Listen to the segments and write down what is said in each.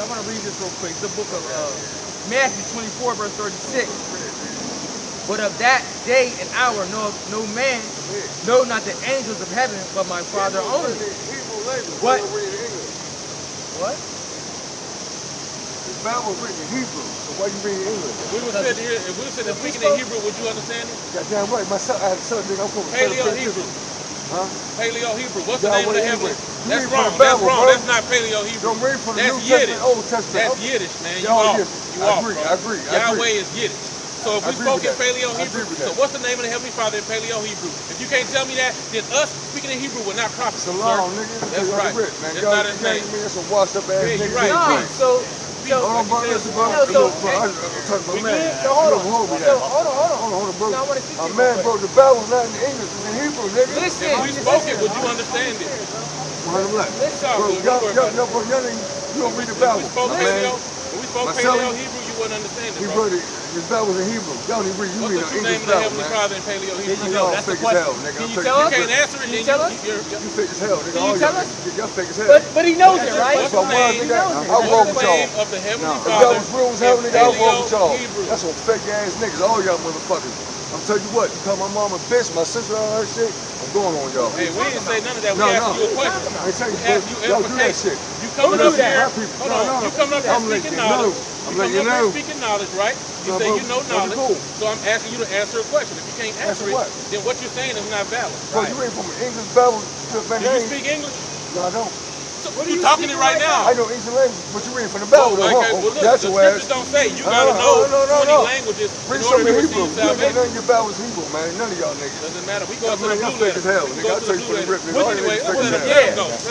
I want to read this real quick. The book of Matthew 24, verse 36. But of that day and hour, no man, no, not the angels of heaven, but my Father only. What? What? The Bible was written in Hebrew, so why you reading English? If we were sitting here, if we were sitting speaking in Hebrew, would you understand it? Goddamn right. My son, I had a son, nigga. I'm from Paleo Hebrew. Huh? Paleo Hebrew. What's the name of the heavenly? That's wrong. That's wrong. That's not Paleo Hebrew. Don't read from the That's New Yiddish. Testament, Old Testament. That's Yiddish, man. You Y'all off. Yiddish. You off, bro. I agree. Yahweh is Yiddish. So if we spoke in Paleo Hebrew, so that. what's the name of the Heavenly Father in Paleo Hebrew? If you can't tell me that, then us speaking in Hebrew will not profit. It's a law, nigga. That's right. Man. It's God, not his name. That's a washed up ass Yeah, nigga. you're right. No, so hold on, bro. Listen, bro. I'm talking about man. So hold on. Hold on, bro. No, I want to speak to A you man, real bro, quick. the Bible's not in English, it's in Hebrew, nigga. Listen. If we spoke it, would you understand it? Bro, you don't read the Bible. If we spoke Paleo Hebrew, you wouldn't understand it, bro. His Bible's in Hebrew. Y'all need to read. You read What's an the true name English of the Bible, Heavenly man. Father in Paleo There Hebrew? you go. That's the question. Can you tell us? You can't answer it, Can you then tell us? You fake as hell, nigga. Can you tell us? Y'all fake as hell. But he knows it, right? That's why He knows it. I roll with y'all. Of the Heavenly If Father that was real as hell, nigga, I roll with y'all. Hebrew. That's some fake ass niggas, all y'all motherfuckers. I'm telling you what, you call my mama a bitch, my sister, all her shit, I'm going on y'all. Hey, we didn't say none of that. We No, asked you a question. I ain't telling We you, asked you y'all do that edification. shit. You coming up here, Hold on. You coming up here speaking knowledge. I'm letting you know. Speaking knowledge, right? You say you know knowledge. So I'm asking you to answer a question. If you can't answer it, then what you're saying is not valid. Bro, you read from an English Bible to a Do you speak English? No, I don't. So you talking it right now? I know English language, but you reading from the Bible. Okay, well look, the scriptures don't say you gotta know 20 languages in order to receive salvation. None of your Bible is Hebrew, man. None of y'all niggas. Doesn't matter. We go to the y'all blue fake letter. as hell, nigga. I'll tell you for the rip, nigga. Anyway,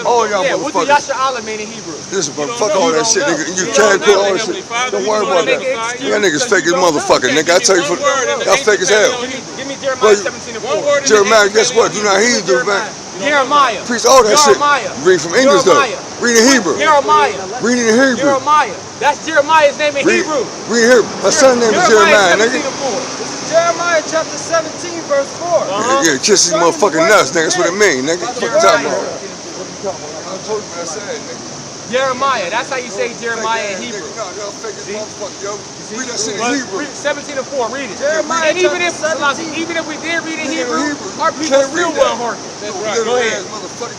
All y'all Yeah, what do motherfuckers. Yasha Allah mean in Hebrew? Listen, bro, fuck all that shit, nigga. You can't put all that shit. Don't worry about that. Y'all niggas fake as motherfucker, nigga. I tell you, y'all fake as hell. Give me Jeremiah 17:4. Jeremiah, guess what? Do not heed the man. Jeremiah. Preach all that shit. Read from English though. Read in Hebrew. Jeremiah. Read in Hebrew. Jeremiah. That's Jeremiah's name in Hebrew. Read here. My son's name is Jeremiah, nigga. This is Jeremiah chapter 17, verse 4. Yeah, kiss these motherfucking nuts, nigga. That's what it means, nigga. What you talking about? I told you what I said, nigga. Jeremiah. That's how you say Jeremiah in Hebrew. No, y'all fake as motherfucker, yo. Read that shit in Hebrew. 17:4. Read it. Jeremiah And even if we did read in Hebrew, our people still won't work. That's right. Go ahead.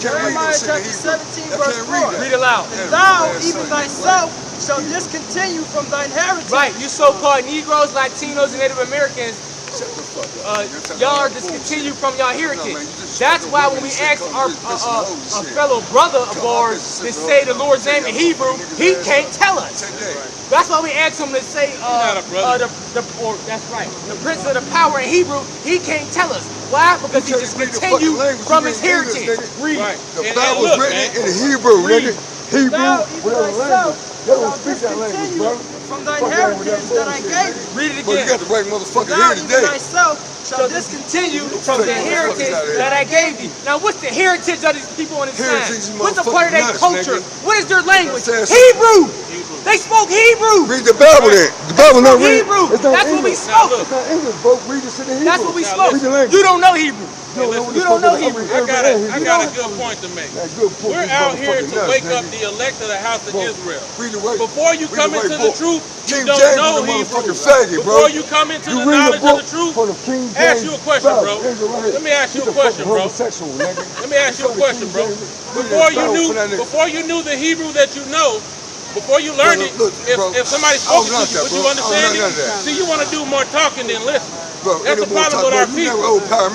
Jeremiah chapter 17, verse 4. Read it loud. And thou, even thyself, shall discontinue from thine heritage. Right, you so-called Negroes, Latinos, and Native Americans, y'all are discontinued from y'all heritage. That's why when we ask our a fellow brother of ours to say the Lord's name in Hebrew, he can't tell us. That's why we ask him to say that's right. The prince of the power in Hebrew, he can't tell us. Why? Because he discontinued from his heritage. Read. The Bible was written in Hebrew, nigga. Hebrew, whatever language. They don't speak that language, bro. From thine heritage that I gave thee. Read it But you again. got the right motherfucker Thou, here even today. thyself, shall Discontinue from the heritage that I gave thee. Now, what's the heritage of these people on this Heritage, land? What's the part of their nuts, culture? nigga. What is their language? That's Hebrew. They spoke Hebrew. Read the Bible then. The Bible not read. Hebrew. It's not That's what we English. spoke. It's not English, bro. Read this shit in Hebrew. That's what we spoke. Read the language. You don't know Hebrew. Hey, You don't know Hebrew. I got a good point to make. We're out here to wake up the elect of the house of Israel. Before you come into the truth, you don't know Hebrew. Before you come into the knowledge of the truth, ask you a question, bro. Let me ask you a question, bro. Let me ask you a question, bro. Before you knew the Hebrew that you know, before you learned it, if somebody spoke it to you, would you understand it? See, you want to do more talking than listen. That's the problem with our people.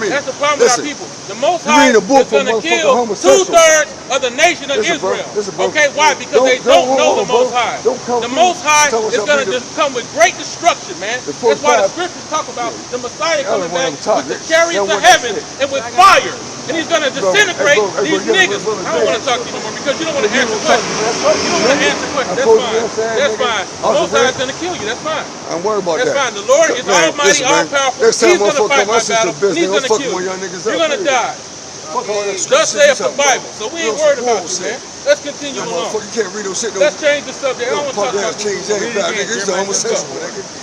That's the problem with our people. The Most High is going to kill 2/3 of the nation of Israel. Okay, why? Because they don't know the Most High. The Most High is going to come with great destruction, man. That's why the scriptures talk about the Messiah coming back with the chariots of heaven and with fire. And he's going to disintegrate these niggas. I don't want to talk to you no more because you don't want to answer questions. You don't want to answer questions. That's fine. The Most High is going to kill you. That's fine. I'm worried about that. That's fine. The Lord is almighty, all-powerful. He's going to fight my battle. He's going to kill you. You're going to die. Thus saith the Bible. So we ain't worried about you, man. Let's continue along. You can't read no shit. Let's change the subject. I don't want to talk about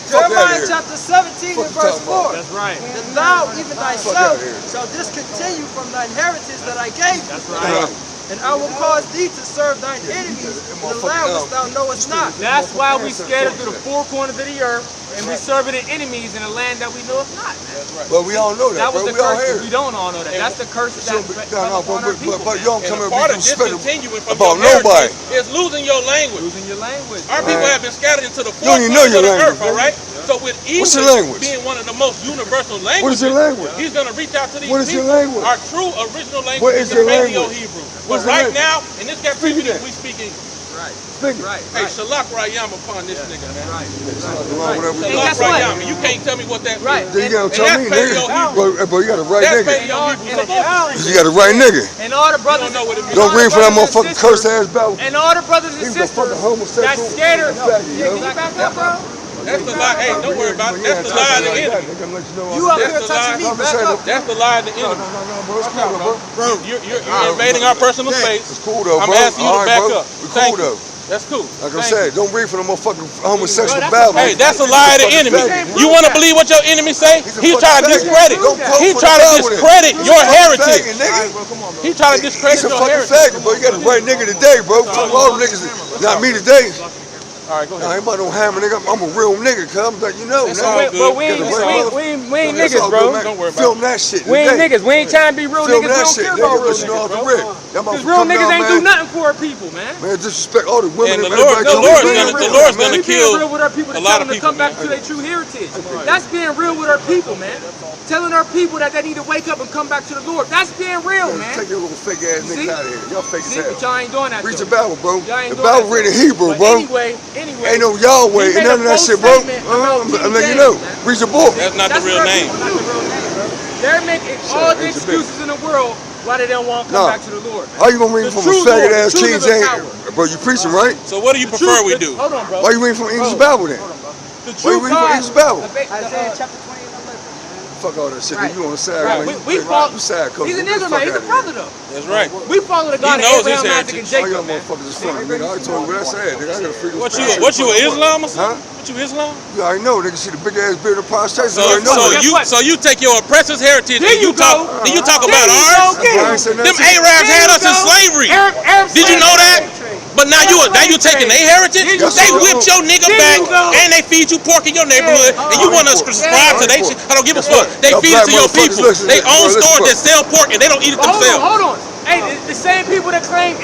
Jeremiah chapter 17 and verse 4. That's right. And thou, even thyself, shall discontinue from thine heritage that I gave thee. That's right. And I will cause thee to serve thine enemies in the land which thou knowest not. That's why we scattered through the four corners of the earth, and we serve the enemies in a land that we know of not. But we all know that, That was bro. the We all curse. here. We don't all know that. That's the curse that fell upon our people. But you don't come here part and of be disrespectful discontinuing from about your nobody. heritage is losing your language. Losing your language. Our people have been scattered into the four don't even know corners of your the earth, language, all right? So with What's your English language? being one of the most universal languages, What is your language? he's going to reach out to these What is your people. language? Our true original language What is is your the Paleo language? Hebrew. What's But your right language? now, in this captivity, that. we speak English. Right. Speak it. Right. Hey, Shalak Rayam upon this nigga, man. Right. Whatever. And Shalak guess what? Rayam, you can't tell me what that Right. means. Then you gotta tell that's me, Paleo nigga. Bro, you got a right That's nigga. Paleo Hebrew. You got a right nigga. And all the brothers, don't know what it means. Don't read for that motherfucking cursed ass Bible. and all the brothers and He was a sisters fucking homosexual. that scattered. Faggot, Yeah, yo. can you back up, bro? That's the lie. Hey, don't worry about it. That's the lie of the enemy. You up That's here the touching me, lie. back up. That's the lie of the enemy. No, bro. It's cool, though, bro. You're invading our personal space. It's cool, though, bro. I'm asking you to All right, back bro. up. We Thank cool, you. though. That's cool. Like I Thank said, don't read for the motherfucking homosexual Bro, Bible. Hey, that's a lie of the enemy. You want to believe what your enemy say? He trying to discredit. He trying to discredit your heritage. He trying to discredit He's a your fucking heritage. faggot, bro. You got the right nigga today, bro. Fuck all them niggas. Not me today. All right, go Nah, ahead. ain't about no hammer, nigga. I'm a real nigga, cuz. I'm like, you know, That's now. all But good. we ain't That's all good. niggas, That's all bro. good, man. Don't worry about Film that shit. We ain't today. niggas. We ain't trying to be real Film niggas. We that don't shit, care about nigga. real Listen off niggas, the bro. rip. Y'all Because motherfuckers real come niggas down, ain't do man. nothing for our people, man. Man, disrespect all the women And and the Lord- everybody. the come Lord's in, gonna- man. the Lord's Man, gonna We kill being real with our people to a lot tell of them to come people, back man. to their true heritage. That's being real with our people, man. Telling our people that they need to wake up and come back to the Lord. That's being real, man. Take your little fake ass See? niggas out of here. Y'all fake See, as but hell. y'all ain't doing that. Read though. the Bible, bro. Y'all ain't The doing Bible that, written in though. Hebrew, But bro. Anyway, Ain't no Yahweh He and made none a of that bold shit, bro. statement about I'm King letting you James, know. man. Read your book. That's not the That's real what our name. people do. They're making all the excuses in the world why they don't want to come back to the Lord. How you gonna read from a faggot ass King James? Bro, you preaching, right? So what do you prefer we do? Hold on, bro. Why you reading from English Bible then? The Why you true reading from God. English Bible? Isaiah chapter 20 and 11. Fuck all that shit. Right. You on the side, Right. man. We follow. You side coach. He's an Get the Israelite. fuck He's a outta brother, here. though. That's right. We follow the God of knows his Abraham, Isaac, and heritage. All y'all Jacob, man. motherfuckers is funny, nigga. I already told you what I said, nigga. I got a freedom. What you Islam or something? Huh? What you Islam? You already know, nigga. See the big ass beard of prostitutes. So, I already know that. so you take your oppressor's heritage There and you you talk go. and you talk There about you ours. go, kid. I ain't saying Them nothing. Arabs There had you us in go. slavery. Arab Did you know that? But now you taking their heritage. There you They go. whipped your nigga There back you go. and they feed you pork in your neighborhood Yeah. and you want to subscribe to they shit. I don't give a fuck. They Y'all feed it black to your motherfuckers, people. listen, They bro, own listen, stores bro. that sell pork and they don't eat it But themselves. hold on. Hey, the same people that claim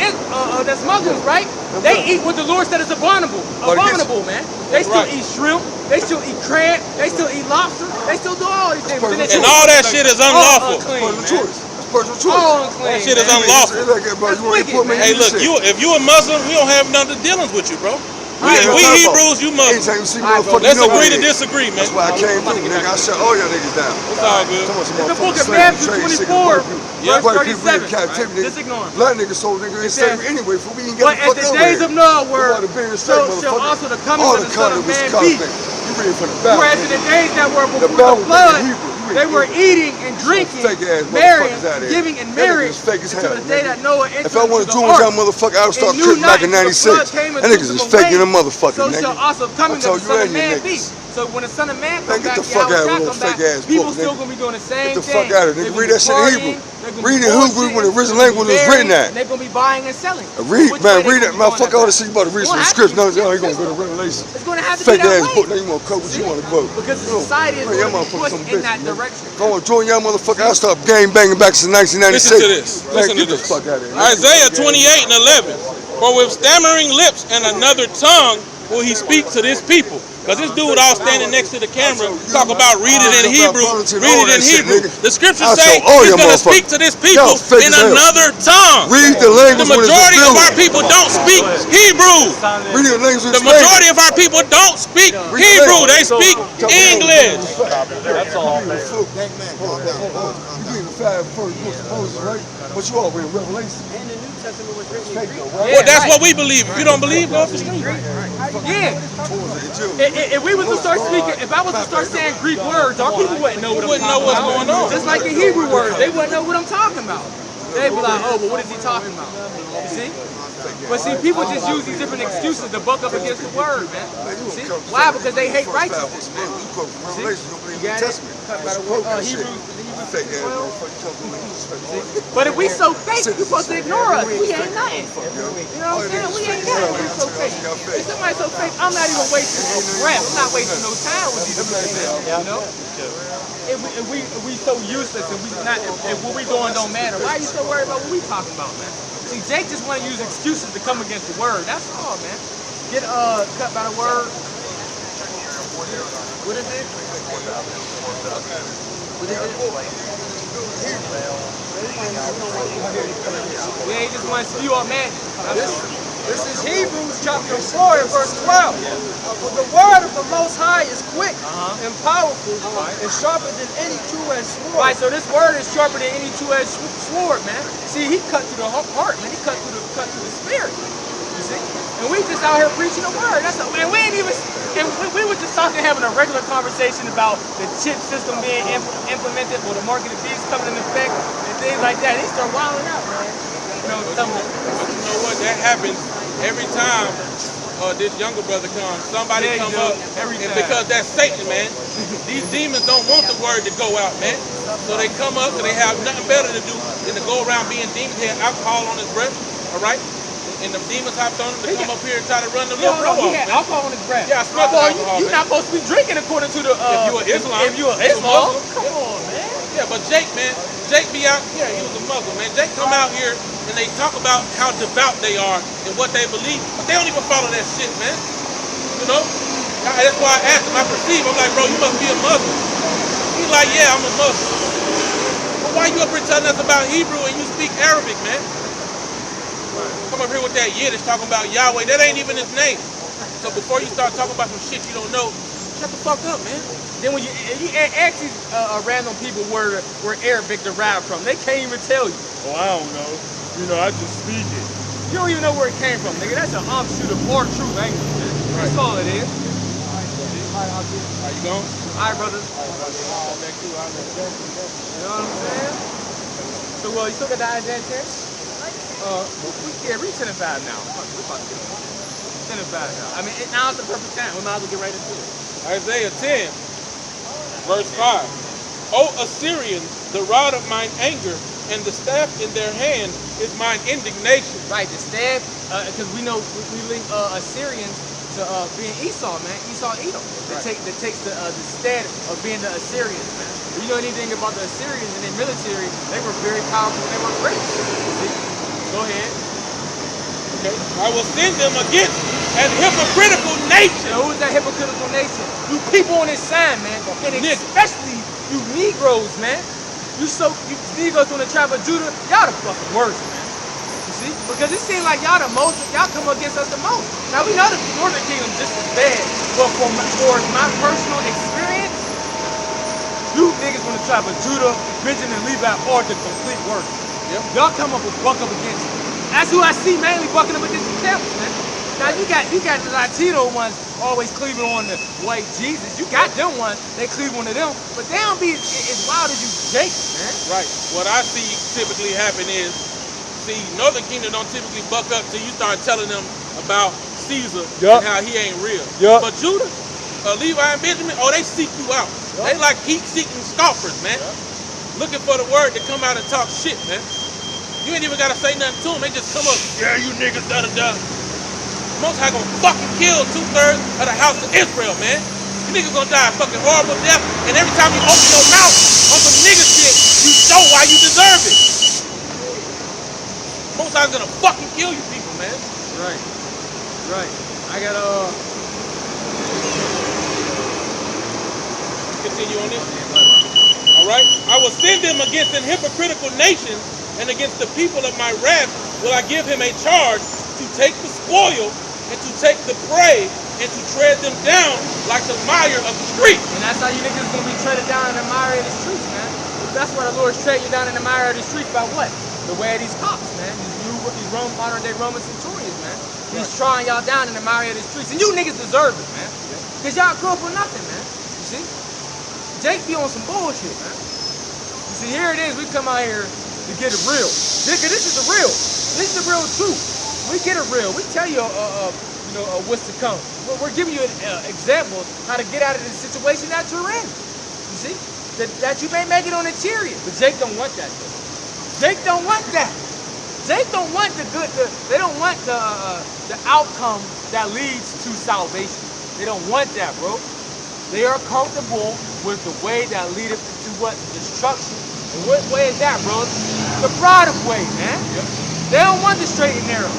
that's Muslims, right? They eat what the Lord said is abominable. Abominable, man. They still eat shrimp. They still eat crab. They still eat lobster. They still do all these things. But then they And choose all that shit is unlawful. unclean, Personal man. choice. That's personal choice. All unclean, That shit is man. unlawful. It's like that, bro. That's You want to wicked, put me man. Hey, in look, shit. if you a Muslim, we don't have none of the dealings with you, bro. We Hebrews, you Muslims. Anytime you see All right, motherfucker, Let's you know what agree it to is. disagree, man. That's why I came through, nigga. I shut all y'all niggas down. It's all good. Come on, some The book motherfuckers of slavery, Matthew trade, 24, sick, verse white people in 37. captivity. Just ignore him. Black niggas sold niggas in slavery anyway, for we didn't get But the at fuck the over days here. of Noah were About to be in the so straight, shall motherfucker. also the coming All of the the Son of content was Man content. be. You reading from the Bible. Whereas in the days that were before Bible the flood, in Hebrew. You they read were Hebrew. eating and drinking, Fake ass marrying, motherfuckers out here. giving in That nigga marriage is fake as until hell, the day nigga. that Noah entered If I wanted into to the do a young ark. motherfucker, I would start And knew cooking not back in until the flood 96. came and That took niggas them is faking away. a motherfucker, So nigga. shall also coming I of told the you Son of and you Man be. niggas. So when the Son of Man Man, comes get back, the fuck Yahweh out of shall here come with back, fake ass people book, still nigga. gonna be doing the same Get the thing. fuck out of here, They nigga. gonna Read be that shit in partying, Hebrew. they gonna be Read in Hebrew bullshitting, when the original they language gonna be was written marrying, at. and they gonna be buying and selling. Read, Which man, way they read gonna it. be Man, doing fuck that all back? this shit. You about to read some Won't have to scripts. be No, you ain't gonna consistent. go to Revelation. It's gonna have to Fake be that ass way. book. Now you want to quote what you want to quote. Because the society is Man, y'all going to be motherfuckers pushed some in that bitches, man. direction. If I want to join y'all motherfucker, I'll start gang banging back since 1996. Listen to this. Man, Listen get to the this. fuck out of here. man. Isaiah 28 and 11. For with stammering lips and another tongue will he speak to this people. Because this dude all standing next to the camera talk about read it in Hebrew, read it in Hebrew. The scriptures say he's going to speak to this people in another tongue. Read the language. The majority of our people don't speak Hebrew. Read the language. The majority of our people don't speak Hebrew. They speak English. That's all. You being the five first books of Moses, right? But you all read Revelation. And the New Testament was written in Greek. Well, that's what we believe. If you don't believe, go off the street. Yeah. If we was to start speaking, if I was to start saying Greek words, our people wouldn't know what I'm Wouldn't know talking what's about. going on. Just like the Hebrew words, they wouldn't know what I'm talking about. They'd be like, oh, but what is he talking about? You see? But see, people just use these different excuses to buck up against the word, man. See? Why? Because they hate righteousness. Revelation, you believe in the Got it? Testament. Hebrews Fake ass motherfucker. But if we so fake, you're supposed to ignore us. We ain't nothing. You know what I'm saying? We ain't nothing. We so fake. If somebody's so fake, I'm not even wasting no breath. I'm not wasting no time with these people, you know? If we so useless and if what we doing don't matter, why are you so worried about what we talking about, man? See, Jake just want to use excuses to come against the word. That's all, man. Get cut by the word. What is it? Yeah, he just wants to spew on man. This is Hebrews chapter 4 and verse 12. For the word of the Most High is quick and powerful and sharper than any two-edged sword. Right, so this word is sharper than any two-edged sword, man. See, he cut through the heart, man. He cut through the spirit. You see? And we just out here preaching the word. That's man, we ain't even. And we were just talking, having a regular conversation about the chip system being implemented, or the market of beast coming in effect, and things like that. They start wilding out, man. You know, but you know what? That happens every time this younger brother comes. Somebody come up, and because that's Satan, man. These demons don't want the word to go out, man. So they come up and they have nothing better to do than to go around being demons. He had alcohol on his breath, all right? And the demons hopped on him to come up here and try to run the little bro off. He had alcohol on his breath. Yeah, I smelled the alcohol, You're not supposed to be drinking according to the... if you an Islam. Come on, man. Yeah, but Jake, man, Jake be out, yeah, he was a Muslim, man. Jake come out here and they talk about how devout they are and what they believe, but they don't even follow that shit, man. You know? That's why I asked him, I perceive, I'm like, bro, you must be a Muslim. He's like, yeah, I'm a Muslim. But why you up here telling us about Hebrew and you speak Arabic, man? Come up here with that Yiddish talking about Yahweh. That ain't even his name. So before you start talking about some shit you don't know, shut the fuck up, man. Then when you ask these random people where Arabic derived from, they can't even tell you. Oh, I don't know. You know, I just speak it. You don't even know where it came from, nigga. That's an offshoot of our true language, man. Right. That's all it is. How you going? All right, brother. You know what I'm saying? So, you still got the Isaiah 10? Read 10 and 5 now. We're about to get on. 10 and 5 now. I mean, now's the perfect time. We might as well get right into it. Isaiah 10, verse 5. O Assyrians, the rod of mine anger, and the staff in their hand is mine indignation. Right, the staff, because we know we link Assyrians to being Esau, man. Esau Edom. That takes the staff of being the Assyrians, man. If you know anything about the Assyrians and their military, they were very powerful and they were great. See? Go ahead. Okay. I will send them against an hypocritical nation. Now, who's that hypocritical nation? You people on this side, man. And especially you Negroes, man. You Negroes from the tribe of Judah, y'all the fucking worst, man. You see? Because it seems like y'all come against us the most. Now we know the Northern Kingdom just as bad, but for my personal experience, you niggas from the tribe of Judah, Benjamin, and Levi are the complete worst. Yep. Y'all come up and buck up against it. That's who I see mainly bucking up against the camps, man. Now you got the Latino ones always cleaving on the white Jesus. You got them ones, they cleave on to them, but they don't be as wild as you Jake, man. Right. What I see typically happen is, Northern Kingdom don't typically buck up till you start telling them about Caesar and how he ain't real. But Judah, Levi and Benjamin, they seek you out. They like heat-seeking scoffers, man. Looking for the word to come out and talk shit, man. You ain't even gotta say nothing to them. They just come up, yeah, you niggas, da-da-da. Most High gonna fucking kill 2/3 of the house of Israel, man. You niggas gonna die a fucking horrible death, and every time you open your mouth on some nigga shit, you show why you deserve it. Most High's gonna fucking kill you people, man. Right. I got continue on this. All right. I will send them against an hypocritical nation, and against the people of my wrath will I give him a charge to take the spoil and to take the prey and to tread them down like the mire of the street. And that's how you niggas gonna be treaded down in the mire of the streets, man. That's why the Lord's treading you down in the mire of the streets by what? The way of these cops, man. These modern day Roman centurions, man. He's trying y'all down in the mire of the streets. And you niggas deserve it, man. Because y'all grew up for nothing, man. You see? Jake be on some bullshit, man. You see, here it is, we come out here to get it real. Nigga, this is the real. This is the real truth. We get it real. We tell you, what's to come. We're giving you examples how to get out of the situation that you're in. You see? that you may make it on the chariot. But Jake don't want that. Jake don't want that. Jake don't want they don't want the outcome that leads to salvation. They don't want that, bro. They are comfortable with the way that leadeth to what? Destruction. And what way is that, bro? The broader way, man. Yep. They don't want the straight and narrow.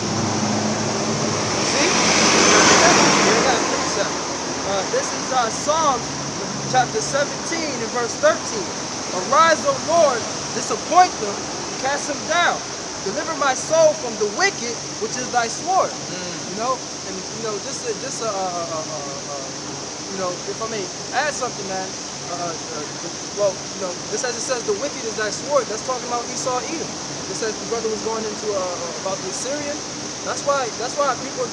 See? This is Psalms chapter 17 and verse 13. Arise, O Lord, disappoint them, cast them down. Deliver my soul from the wicked, which is thy sword. You know, and just if I may add something, man. Just as it says, the wicked is thy sword. That's talking about Esau, Edom. It says the brother was going into about the Assyrian. That's why people are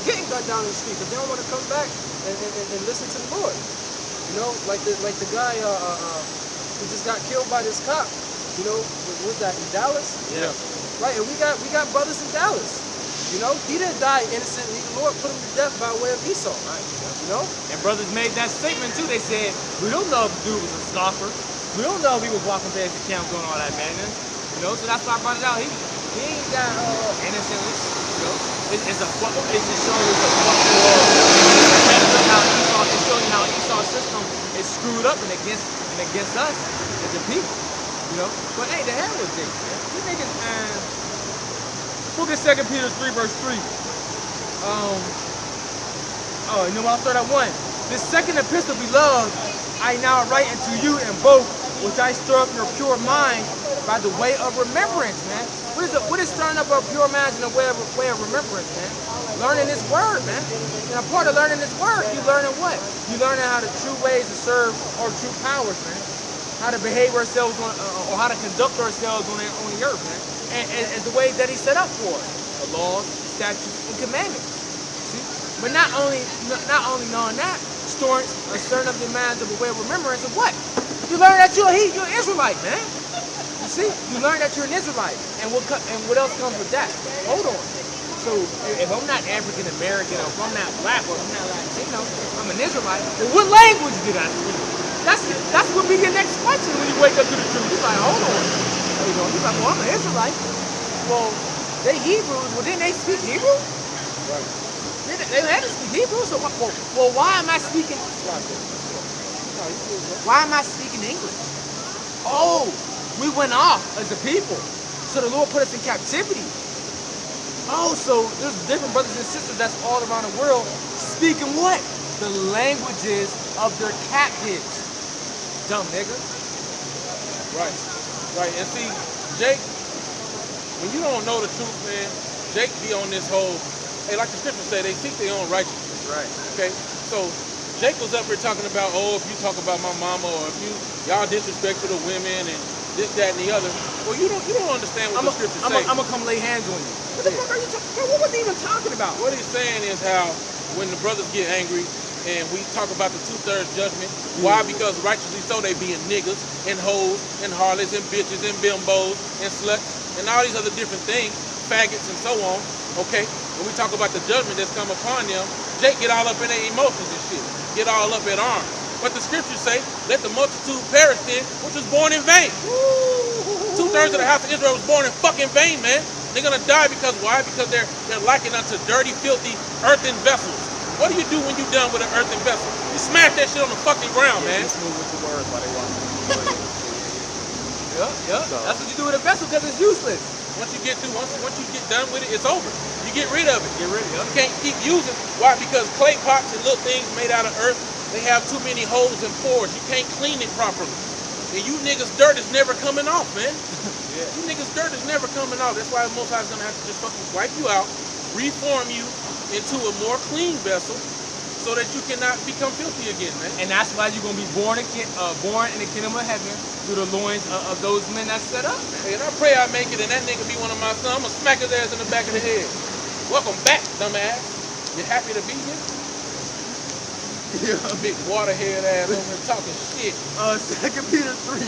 getting gunned down in the street, because they don't want to come back and listen to the Lord. You know, like the guy who just got killed by this cop. You know, what was that, in Dallas? Yeah. Right, and we got brothers in Dallas. You know, he didn't die innocently. The Lord put him to death by way of Esau. Right. You know? And brothers made that statement too. They said, we don't know if the dude was a scoffer. We don't know if he was walking past the camp doing all that madness. You know, so that's why I brought it out. He ain't got innocently. You know, it just shows it's showing you how Esau's system is screwed up and against us as the people. You know, but hey, the hell with Jake, man. You niggas, man. Look at 2 Peter 3 verse 3. You know what? I'll start at 1. This second epistle, beloved, I now write unto you in both, which I stir up your pure mind by the way of remembrance, man. What is stirring up our pure minds in the way of remembrance, man? Learning this word, man. And a part of learning this word, you learning what? You learning how the true ways to serve our true powers, man. How to behave ourselves on, or how to conduct ourselves on the earth, man. And the way that he set up for us. The laws, statutes, and commandments. See? But not only knowing that, stirring up the minds of a way of remembrance of what? You learn that you're an Israelite, man. You see? You learn that you're an Israelite. And what else comes with that? Hold on. So if I'm not African American, or if I'm not black, or if I'm not Latino, I'm an Israelite. Well, what language did I speak? That's what be your next question when you wake up to the truth. You're like, hold on. You're like, well, I'm an Israelite. Well, they Hebrews. Well, didn't they speak Hebrew? Right. They had to speak Hebrew. So, well, why am I speaking? Why am I speaking English? Oh, we went off as a people. So the Lord put us in captivity. Oh, so there's different brothers and sisters that's all around the world speaking what? The languages of their captives. Dumb nigga. Right. And see, Jake, when you don't know the truth, man, Jake be on this whole, hey, like the scripture say, they seek their own righteousness. Right. Okay? So Jake was up here talking about, if you talk about my mama, or if y'all disrespectful to women and this, that, and the other. Well, you don't understand what the scripture say. I'm gonna come lay hands on you. What the fuck are you talking about? What was he even talking about? What he's saying is how when the brothers get angry, and we talk about the 2/3 judgment. Why? Because righteously so they being niggas and hoes and harlots and bitches and bimbos and sluts and all these other different things, faggots and so on. Okay? When we talk about the judgment that's come upon them, Jake get all up in their emotions and shit. Get all up at arms. But the scriptures say, let the multitude perish then, which was born in vain. 2/3 of the house of Israel was born in fucking vain, man. They're gonna die because why? Because they're likened unto dirty, filthy earthen vessels. What do you do when you're done with an earthen vessel? You smash that shit on the fucking ground, man. Just move with the words while they walk. Yeah. So. That's what you do with a vessel because it's useless. Once you get done with it, it's over. You get rid of it. You can't keep using. Why? Because clay pots and little things made out of earth, they have too many holes and pores. You can't clean it properly. And you niggas' dirt is never coming off, man. Yeah. You niggas' dirt is never coming off. That's why the Most High is gonna have to just fucking wipe you out, reform you into a more clean vessel, so that you cannot become filthy again, man. And that's why you're gonna be born in the kingdom of heaven through the loins of those men that set up. Hey, and I pray I make it, and that nigga be one of my sons. I'm gonna smack his ass in the back of the head. Welcome back, dumbass. You happy to be here? Yeah, big waterhead ass over here talking shit. 2 Peter 3,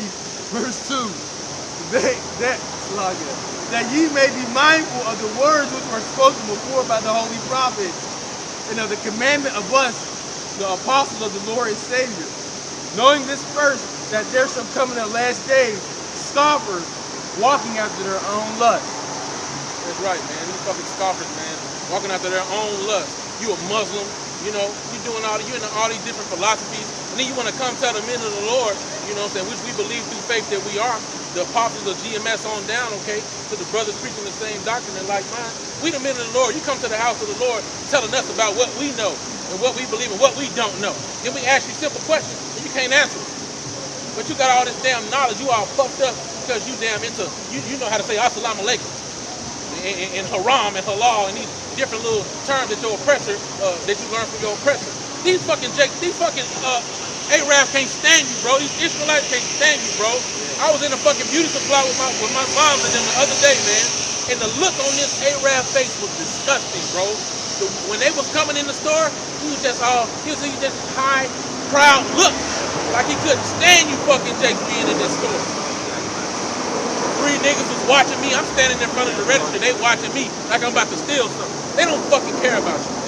verse 2. That ye may be mindful of the words which were spoken before by the holy prophets, and of the commandment of us, the apostles of the Lord and Savior. Knowing this first, that there's some coming in the last days, scoffers walking after their own lust. That's right, man. These fucking scoffers, man, walking after their own lust. You a Muslim, you know, you doing you in all these different philosophies, and then you want to come tell the men of the Lord, you know what I'm saying, which we believe through faith that we are, the apostles of GMS on down, okay, to the brothers preaching the same doctrine and like mine. We the men of the Lord. You come to the house of the Lord telling us about what we know and what we believe and what we don't know. Then we ask you simple questions, and you can't answer them. But you got all this damn knowledge, you all puffed up because you damn into, you know how to say assalamu alaikum and haram and halal and these different little terms that your oppressor, that you learn from your oppressor. These fucking Arabs can't stand you, bro. These Israelites can't stand you, bro. I was in a fucking beauty supply with my mom and them the other day, man, and the look on this Arab face was disgusting, bro. When they was coming in the store, he was just high, proud look, like he couldn't stand you fucking Jakes being in this store. 3 niggas was watching me. I'm standing in front of the register. They watching me like I'm about to steal something. They don't fucking care about you.